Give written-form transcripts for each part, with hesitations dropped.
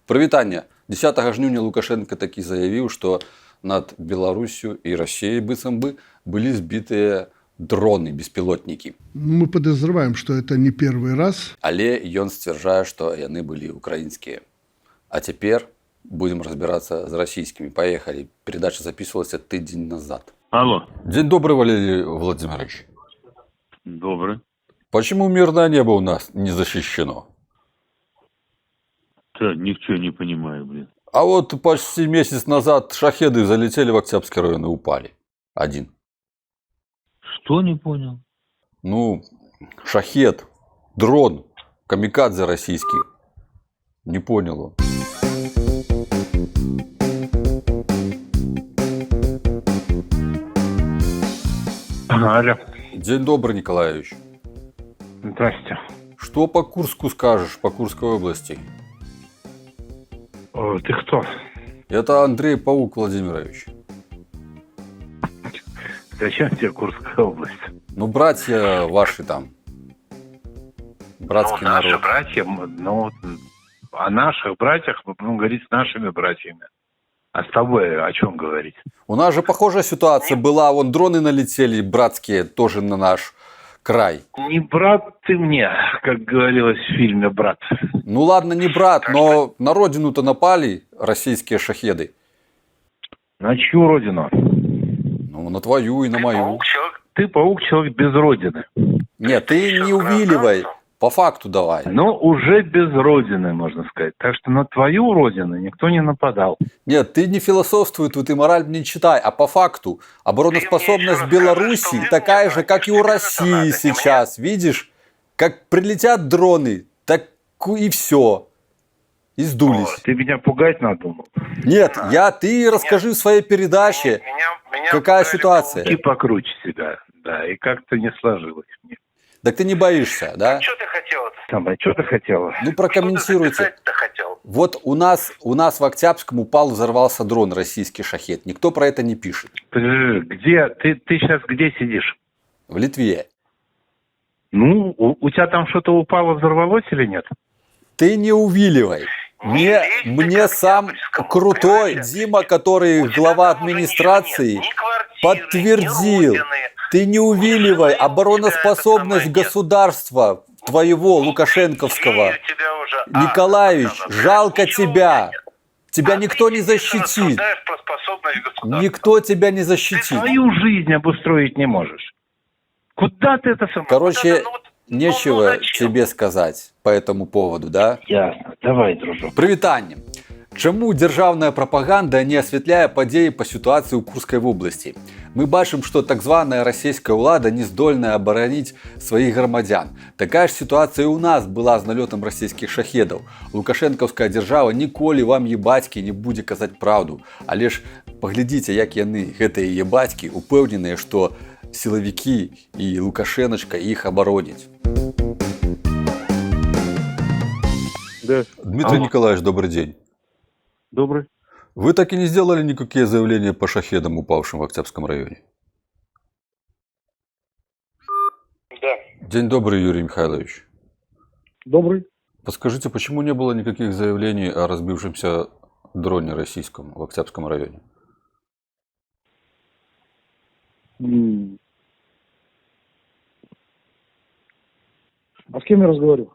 Прывітанне. 10 жніўня Лукашенко такі заявіў, што над Беларусью і Россией быццам бы былі збітыя дроны, беспилотники. Мы подозреваем, что это не первый раз. Але ён сцвярджае, што яны былі украінскія. А цяпер будем разбираться с российскими. Поехали. Передача записывалась тыдзень назад. Алло. День добрый, Валерий Владимирович. Добрый. Почему мирное небо у нас не защищено? Да, ничего не понимаю, блин. А вот почти месяц назад шахеды залетели в Октябрьский район и упали. Один. Что не понял? Ну, шахед, дрон, камикадзе российский. Не понял он. Алло. День добрый, Николаевич. Здрасте. Что по Курску скажешь, по Курской области? О, ты кто? Это Андрей Паук Владимирович. Зачем тебе Курская область? Ну, братья ваши там. Братский народ. Наши братья, ну, о наших братьях мы будем говорить с нашими братьями. А с тобой о чем говорить? У нас же похожая ситуация была. Вон дроны налетели братские тоже на наш край. Не брат ты мне, как говорилось в фильме «Брат». Ну ладно, не брат, но на родину-то напали российские шахеды. На чью родину? Ну, на твою и на мою. Ты паук, человек без родины. Нет, ты не увиливай. По факту давай. Ну, уже без родины, можно сказать. Так что на твою родину никто не нападал. Нет, ты не философствуй тут и мораль не читай, а по факту обороноспособность Беларуси такая же, как и у России сейчас. Видишь, как прилетят дроны, так и все. И сдулись. Ты меня пугать надумал? Нет, ты расскажи в своей передаче, какая ситуация. И покруче себя, да, и как-то не сложилось мне. Так ты не боишься, да? Что ты хотела? Самое, что ты хотела? Ну, прокомментируйте. Что ты хотел? Вот у нас в Октябрьском упал, взорвался дрон, российский шахед. Никто про это не пишет. Где? Ты сейчас где сидишь? В Литве. Ну, у тебя там что-то упало, взорвалось или нет? Ты не увиливай. Мне сам крутой Дима, который глава администрации, подтвердил. Ты не увиливай. Обороноспособность государства твоего, лукашенковского. Николаевич, жалко тебя. Тебя никто не защитит. Никто тебя не Ты защитит. свою жизнь обустроить не можешь. Куда ты это сам? Короче, нечего тебе сказать по этому поводу, да? Ясно. Давай, дружок. Прывітанне. Чаму дзяржаўная прапаганда не асвятляе падзеі па сітуацыі ў Курскай вобласці? Мы бачым, што так званая расійская ўлада не здольная абараніць сваіх грамадзян. Такая ж сітуацыя ў нас была з налётам расійскіх шахедаў. Лукашэнкаўская дзяржава ніколі вам ебацькі не будзе казаць праўду. Але ж паглядзіце, як яны, гэтыя ебацькі, упэўненыя, што сілавікі і Лукашэначка іх абароняць. Да. Дмитрий Николаевич, добрый день. Добрый. Вы так и не сделали никакие заявления по шахедам, упавшим в Октябрьском районе? Да. День добрый, Юрий Михайлович. Добрый. Подскажите, почему не было никаких заявлений о разбившемся дроне российском в Октябрьском районе? А с кем я разговариваю?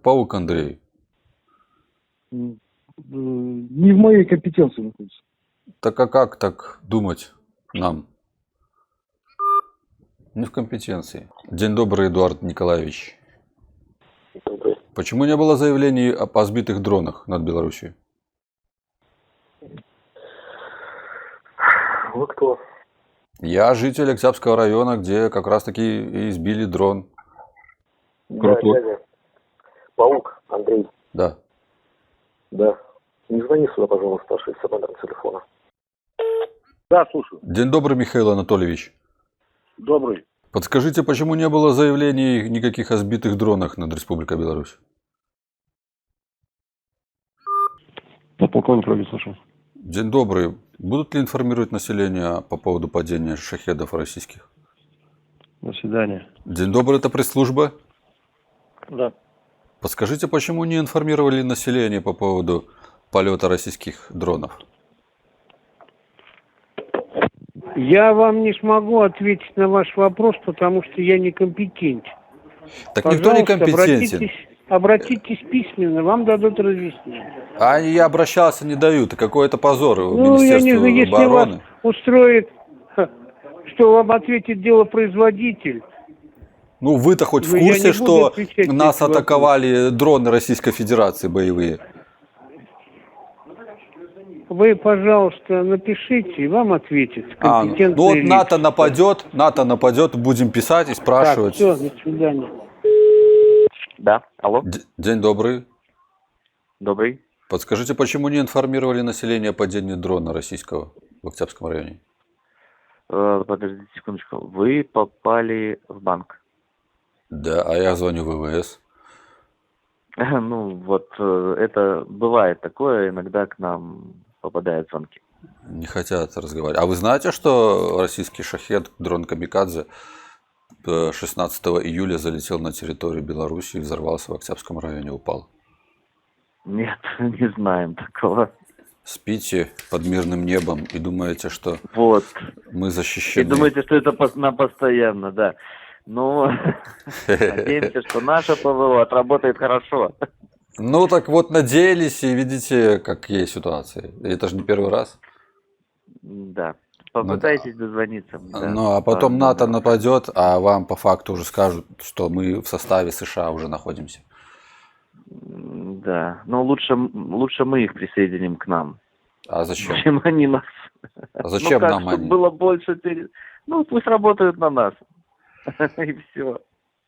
Паук Андрей. Не в моей компетенции находится. Так а как так думать нам? Не в компетенции. День добрый, Эдуард Николаевич. Добрый. Почему не было заявлений о сбитых дронах над Беларусью? Вы кто? Я житель Октябрьского района, где как раз таки и сбили дрон. Крутой. Да, дядя. Паук Андрей. Да. Да. Не звони сюда, пожалуйста, ошибся номер телефона. Да, слушаю. День добрый, Михаил Анатольевич. Добрый. Подскажите, почему не было заявлений никаких о сбитых дронах над Республикой Беларусь? Да, полковник Робин, слушаю. День добрый. Будут ли информировать население по поводу падения шахедов российских? До свидания. День добрый, это пресс-служба? Да. Подскажите, почему не информировали население по поводу полета российских дронов? Я вам не смогу ответить на ваш вопрос, потому что я некомпетентен. Так никто не Пожалуйста, компетентен. обратитесь письменно, вам дадут разъяснение. А я обращался, не дают. И какой-то позор Ну, я не знаю, Министерству если вас обороны. устроит, что вам ответит делопроизводитель. Ну, вы-то хоть в Ну, я курсе, не буду что отвечать на нас эти вопросы. атаковали дроны Российской Федерации боевые? Вы, пожалуйста, напишите, и вам ответит компетентный Ну вот лиц. НАТО нападет, будем писать и Так, спрашивать. все, до свидания. Да, алло, День добрый. добрый. Подскажите, почему не информировали население о падении дрона российского в Октябрьском районе? Подождите секундочку. Вы попали в банк. Да, а я звоню в ВВС. Ну, вот это бывает такое, иногда к нам попадают звонки. Не хотят разговаривать. А вы знаете, что российский шахед, дрон Камикадзе, 16 июля залетел на территорию Беларуси и взорвался в Октябрьском районе, упал? Нет, не знаем такого. Спите под мирным небом и думаете, что Вот. мы И защищены. думаете, что это на постоянно, да. Ну, надеемся, что наше ПВО отработает хорошо. Ну так вот, надеялись, и видите, какие ситуации. Это же не первый раз. Да. Попытайтесь дозвониться. Да, Ну а потом по НАТО номеру. нападет, а вам по факту уже скажут, что мы в составе США уже находимся. Да. Но лучше мы их присоединим к нам, А зачем? чем они нас. А зачем Ну как, нам чтобы они? было больше... Ну, пусть работают на нас. И все.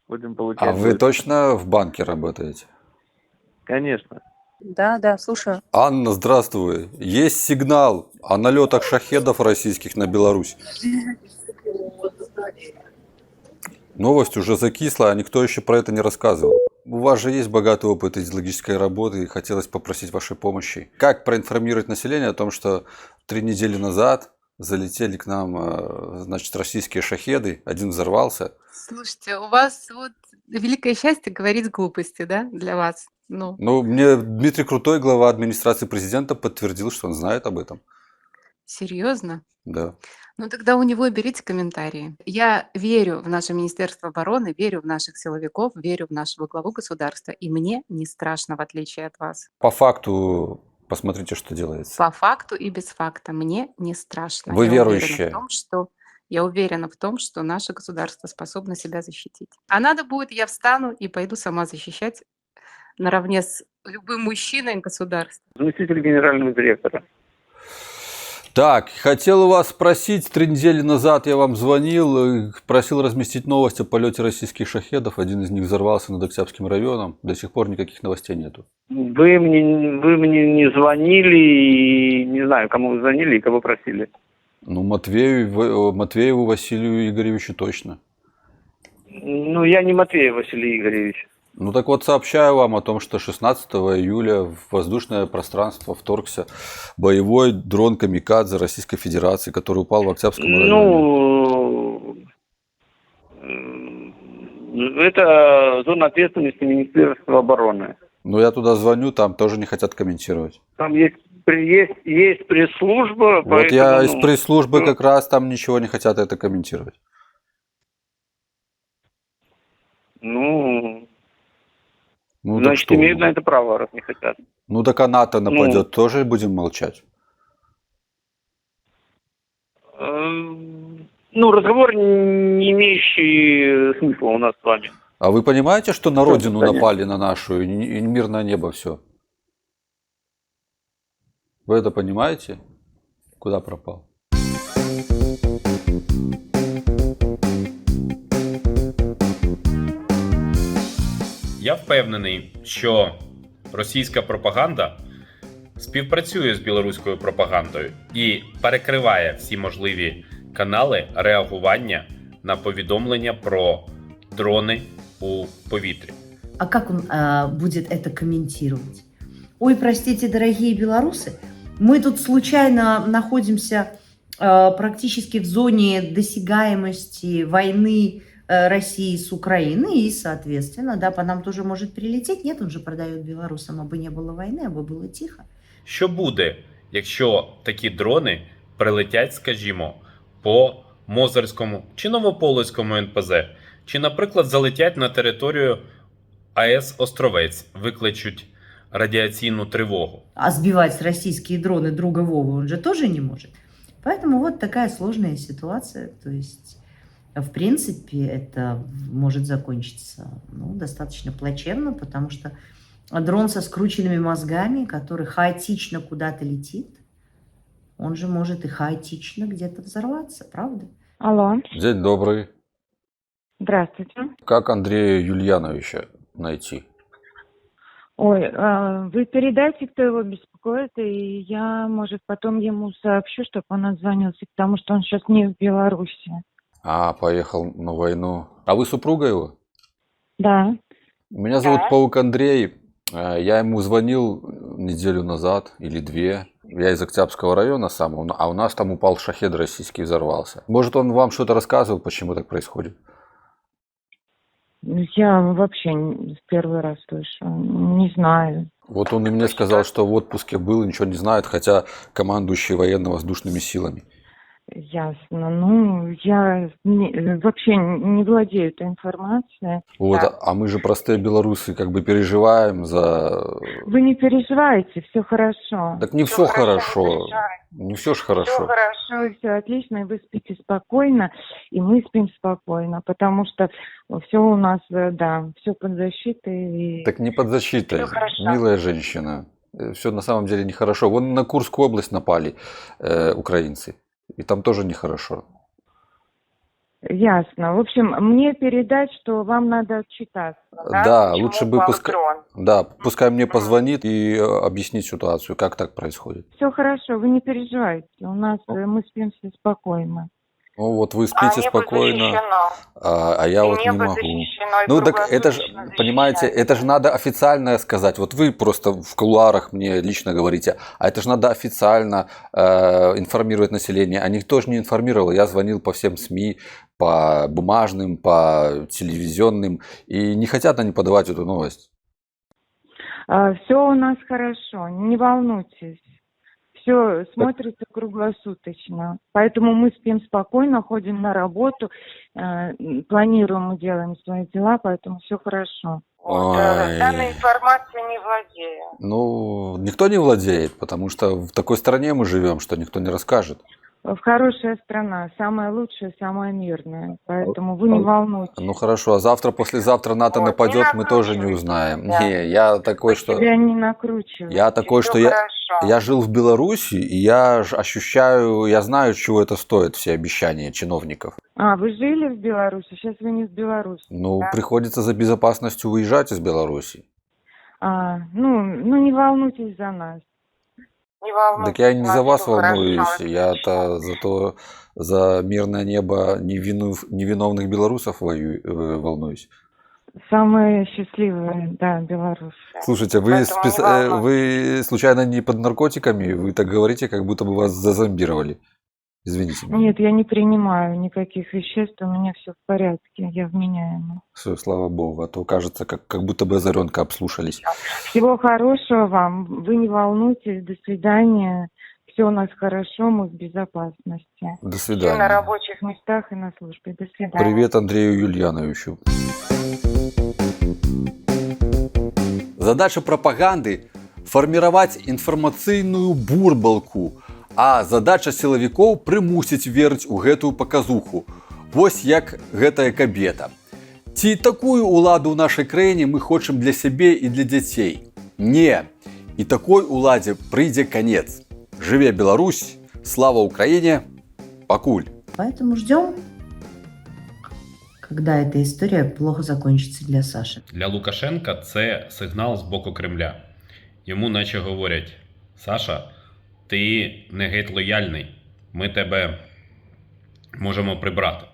Будем получать А вы больше. точно в банке работаете? Конечно. Да, слушаю. Анна, здравствуй. Есть сигнал о налетах шахедов российских на Беларусь. Новость уже закисла, а никто еще про это не рассказывал. У вас же есть богатый опыт идеологической работы, и хотелось попросить вашей помощи. Как проинформировать население о том, что 3 недели назад залетели к нам, значит, российские шахеды, один взорвался. Слушайте, у вас вот великое счастье говорить глупости, да, для вас? Ну, Ну, мне Дмитрий Крутой, глава администрации президента, подтвердил, что он знает об этом. серьезно? Да. Ну, тогда у него берите комментарии. Я верю в наше Министерство обороны, верю в наших силовиков, верю в нашего главу государства, и мне не страшно, в отличие от вас. По факту, посмотрите, что делается. По факту и без факта мне не страшно. Вы Я верующая? Я уверена в том, что наше государство способно себя защитить. А надо будет, я встану и пойду сама защищать наравне с любым мужчиной государства. Заместитель генерального директора. Так, хотел у вас спросить, 3 недели назад я вам звонил, просил разместить новость о полете российских шахедов. Один из них взорвался над Октябрьским районом. До сих пор никаких новостей нету. Вы мне не звонили, и не знаю, кому вы звонили и кого просили. Ну, Матвееву Василию Игоревичу точно. Ну, я не Матвеев Василий Игоревич. Ну так вот, сообщаю вам о том, что 16 июля в воздушное пространство вторгся боевой дрон Камикадзе Российской Федерации, который упал в Октябрьском районе. Ну, это зона ответственности Министерства обороны. Но я туда звоню, там тоже не хотят комментировать. Там есть пресс-служба. Вот я из пресс-службы как раз там ничего не хотят это комментировать. Ну, так значит, что? имеют на это право, раз не хотят. Ну так а НАТО нападет, тоже будем молчать? Ну, разговор, не имеющий смысла у нас с вами. А вы понимаете, что на родину Конечно. напали, на нашу, и мирное небо все? Вы это понимаете? Куда пропал? Я впевнений, що російська пропаганда співпрацює з білоруською пропагандою і перекриває всі можливі канали реагування на повідомлення про дрони у повітрі. А как он будет это комментировать? Ой, простите, дорогие белорусы, мы тут случайно находимся практически в зоне досягаемости войны России с Украиной, и, соответственно, да, по нам тоже может прилететь. Нет, он же продает белорусам, а бы не было войны, а бы было тихо. Що буде, якщо такі дрони прилетять, скажімо, по Мозерському чи Новополоцькому НПЗ, чи, наприклад, залетять на територію АЕС Островець, викличуть радіаційну тривогу? А сбивать российские дроны друга Вовы он же тоже не может. Поэтому вот такая сложная ситуация. То есть, в принципе, это может закончиться достаточно плачевно, потому что дрон со скрученными мозгами, который хаотично куда-то летит, он же может и хаотично где-то взорваться, правда? Алло, День добрый. здравствуйте. Как Андрея Юльяновича найти? Ой, вы передайте, кто его беспокоит, и я, может, потом ему сообщу, чтобы он отзвонился, потому что он сейчас не в Беларуси. А, поехал на войну. А вы супруга его? Да. Меня зовут Паук Андрей. Я ему звонил неделю назад или 2. Я из Октябрьского района сам, а у нас там упал шахед российский, взорвался. Может, он вам что-то рассказывал, почему так происходит? Я вообще в первый раз слышу, не знаю. Вот он и мне сказал, что в отпуске был, ничего не знает, хотя командующий военно-воздушными силами. Ясно. Ну, я вообще не владею этой информацией. Вот, Да. а мы же простые белорусы, как бы переживаем за... Вы не переживайте, все хорошо. Так не все Не хорошо. переживайте. Не все ж Все хорошо. хорошо, и все отлично, и вы спите спокойно, и мы спим спокойно, потому что все у нас, да, все под защитой. И... Так не под защитой, Всё хорошо. милая женщина. Все на самом деле нехорошо. Вон на Курскую область напали украинцы. И там тоже нехорошо. Ясно. В общем, мне передать, что вам надо отчитаться. Да, Почему лучше бы упал пускай... дрон? Да, пускай мне позвонит и объяснит ситуацию, как так происходит. Все хорошо, вы не переживайте. У нас мы спим все спокойно. Ну вот вы спите спокойно, а я вот не могу. Ну так это же, понимаете, это же надо официально сказать. Вот вы просто в кулуарах мне лично говорите, а это же надо официально информировать население. А никто же не информировал. Я звонил по всем СМИ, по бумажным, по телевизионным, и не хотят они подавать эту новость. Все у нас хорошо, не волнуйтесь. Все смотрится круглосуточно. Поэтому мы спим спокойно, ходим на работу, планируем и делаем свои дела, поэтому все хорошо. Ой. Данной информацией не владею. Ну, никто не владеет, потому что в такой стране мы живем, что никто не расскажет. Хорошая страна, самая лучшая, самая мирная. Поэтому вы не волнуйтесь. Ну хорошо, а завтра, послезавтра НАТО Вот, нападет, не мы тоже не накручивайте узнаем. себя. Не, я такой, что... Себя не накручивайте. Я такой, Всё что хорошо. я жил в Беларуси, и я ж ощущаю, я знаю, чего это стоит, все обещания чиновников. Вы жили в Беларуси, сейчас вы не в Беларуси. Ну, да? приходится за безопасностью выезжать из Беларуси. Ну не волнуйтесь за нас. Не волнуйтесь. Так я не у нас за вас всё хорошо, волнуюсь, отлично. я-то за мирное небо невиновных белорусов волнуюсь. Самые счастливые, да, белорусы. Слушайте, вы случайно не под наркотиками? Вы так говорите, как будто бы вас зазомбировали. Извините меня. Нет, я не принимаю никаких веществ, у меня все в порядке, я вменяема. Все, слава богу, а то кажется, как будто бы озаренка обслушались. Всего хорошего вам, вы не волнуйтесь, до свидания. Все у нас хорошо, мы в безопасности. До Все на свидания. рабочих местах и на службе. До свидания. Привет Андрею Юльяновичу. Задача пропаганды – формировать информацыйную бурбалку, а задача сілавікоў прымусіць верыць у гэтую паказуху. Вось як гэтая кабета. Ці такую ўладу ў нашай краіне мы хочам для сябе і для дзяцей? Не. І такой уладзе прыйдзе канец. Жыве Беларусь, слава Украине, пакуль. Поэтому ждем, когда эта история плохо закончится для Саши. Для Лукашенка це сигнал з боку Кремля. Йому наче говорять: Саша, ти не геть лояльний, ми тебе можемо прибрати.